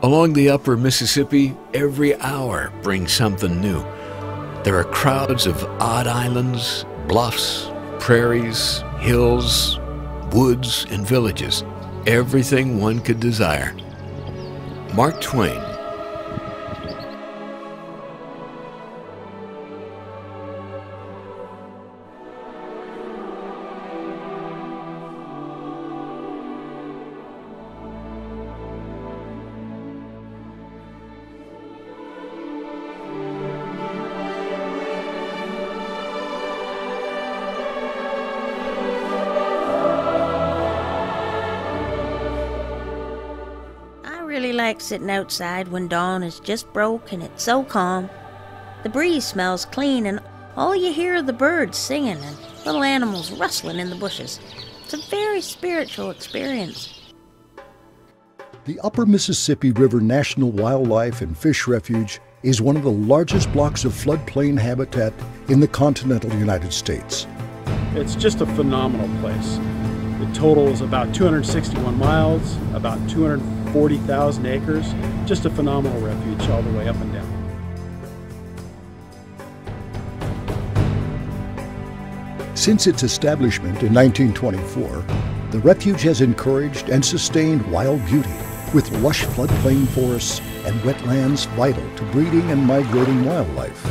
Along the upper Mississippi, every hour brings something new. There are crowds of odd islands, bluffs, prairies, hills, woods, and villages. Everything one could desire. Mark Twain. I like sitting outside when dawn is just broke and it's so calm. The breeze smells clean and all you hear are the birds singing and little animals rustling in the bushes. It's a very spiritual experience. The Upper Mississippi River National Wildlife and Fish Refuge is one of the largest blocks of floodplain habitat in the continental United States. It's just a phenomenal place. The total is about 261 miles, about 240,000 acres. Just a phenomenal refuge all the way up and down. Since its establishment in 1924, the refuge has encouraged and sustained wild beauty with lush floodplain forests and wetlands vital to breeding and migrating wildlife.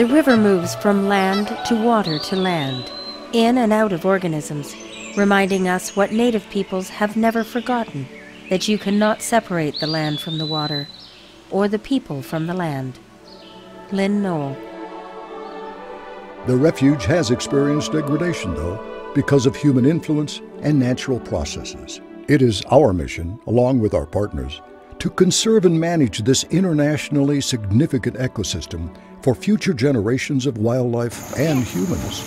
The river moves from land to water to land, in and out of organisms, reminding us what native peoples have never forgotten, that you cannot separate the land from the water, or the people from the land. Lynn Noel. The refuge has experienced degradation, though, because of human influence and natural processes. It is our mission, along with our partners, to conserve and manage this internationally significant ecosystem for future generations of wildlife and humans.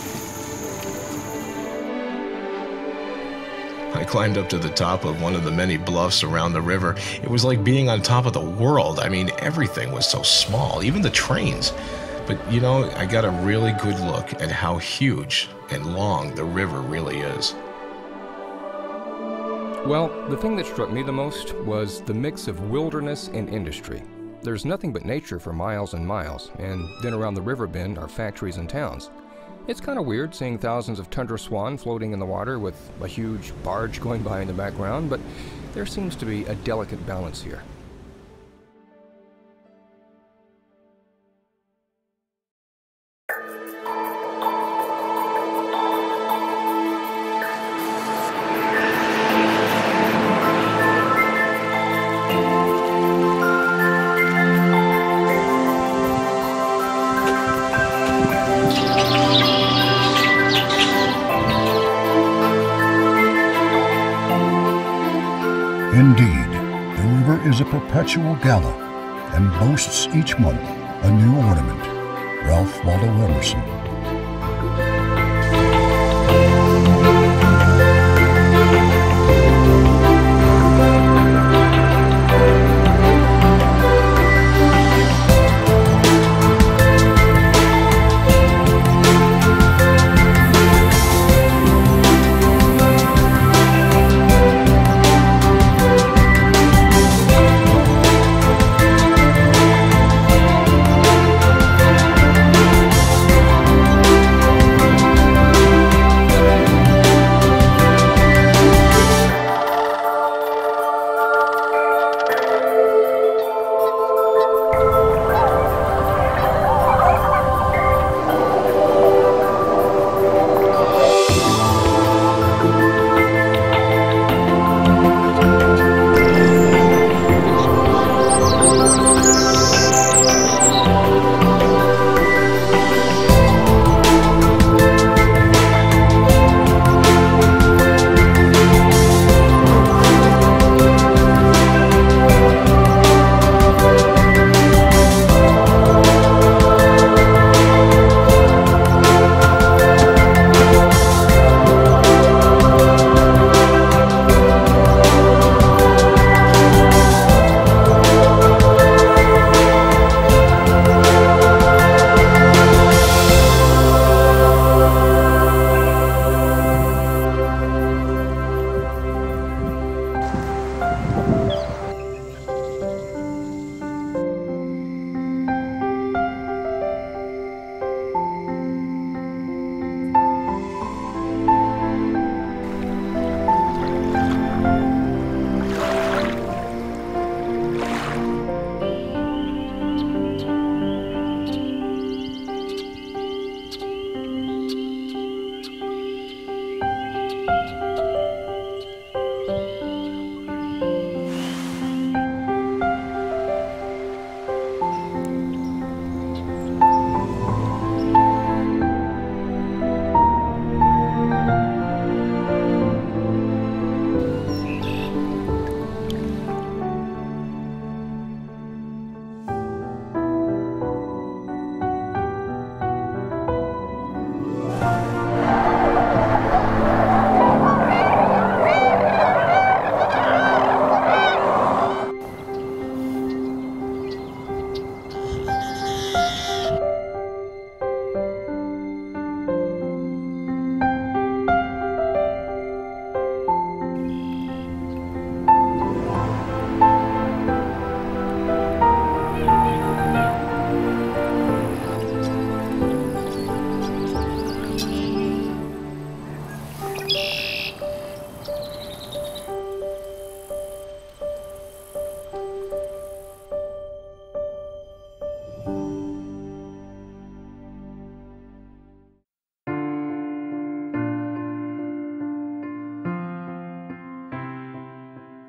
I climbed up to the top of one of the many bluffs around the river. It was like being on top of the world. I mean, everything was so small, even the trains. But you know, I got a really good look at how huge and long the river really is. Well, the thing that struck me the most was the mix of wilderness and industry. There's nothing but nature for miles and miles, and then around the river bend are factories and towns. It's kind of weird seeing thousands of tundra swan floating in the water with a huge barge going by in the background, but there seems to be a delicate balance here. Indeed, the river is a perpetual gala and boasts each month a new ornament. Ralph Waldo Emerson.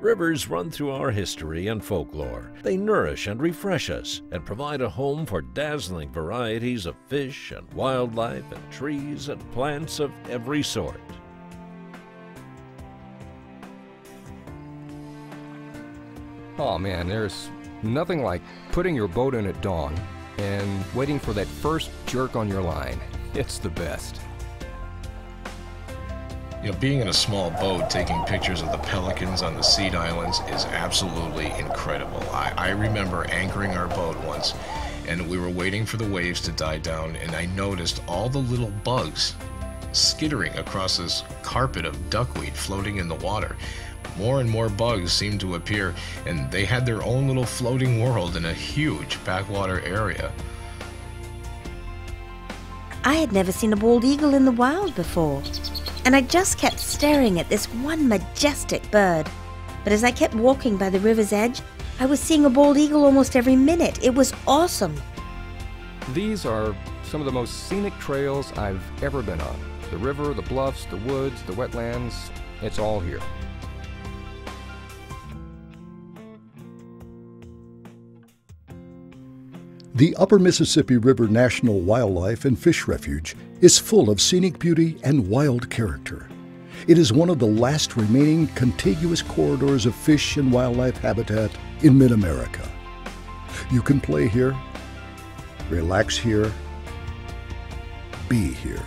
Rivers run through our history and folklore. They nourish and refresh us and provide a home for dazzling varieties of fish and wildlife and trees and plants of every sort. Oh man, there's nothing like putting your boat in at dawn and waiting for that first jerk on your line. It's the best. You know, being in a small boat taking pictures of the pelicans on the Seed Islands is absolutely incredible. I remember anchoring our boat once, and we were waiting for the waves to die down, and I noticed all the little bugs skittering across this carpet of duckweed floating in the water. More and more bugs seemed to appear, and they had their own little floating world in a huge backwater area. I had never seen a bald eagle in the wild before, and I just kept staring at this one majestic bird. But as I kept walking by the river's edge, I was seeing a bald eagle almost every minute. It was awesome. These are some of the most scenic trails I've ever been on. The river, the bluffs, the woods, the wetlands, it's all here. The Upper Mississippi River National Wildlife and Fish Refuge is full of scenic beauty and wild character. It is one of the last remaining contiguous corridors of fish and wildlife habitat in mid-America. You can play here, relax here, be here.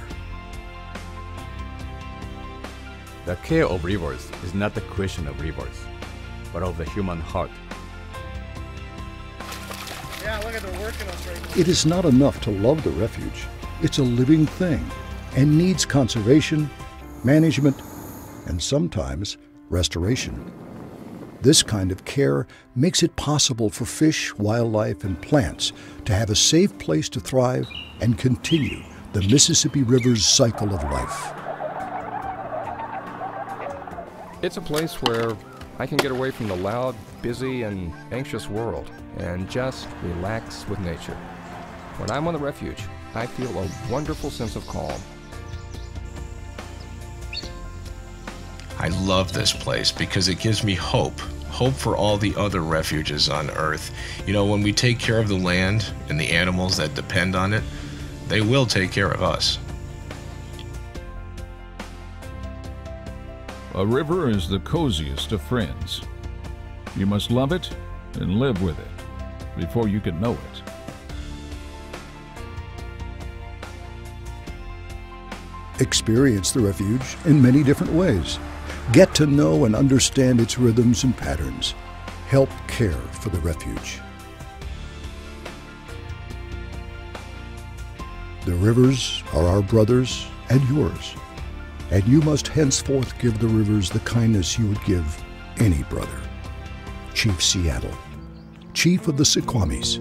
The care of rivers is not the question of rivers, but of the human heart. Yeah, look at they're working us right now. It is not enough to love the refuge. It's a living thing and needs conservation, management, and sometimes restoration. This kind of care makes it possible for fish, wildlife, and plants to have a safe place to thrive and continue the Mississippi River's cycle of life. It's a place where I can get away from the loud, busy, and anxious world and just relax with nature. When I'm on the refuge, I feel a wonderful sense of calm. I love this place because it gives me hope for all the other refuges on Earth. You know, when we take care of the land and the animals that depend on it, they will take care of us. A river is the coziest of friends. You must love it and live with it before you can know it. Experience the refuge in many different ways. Get to know and understand its rhythms and patterns. Help care for the refuge. The rivers are our brothers and yours, and you must henceforth give the rivers the kindness you would give any brother. Chief Seattle, Chief of the Suquamish.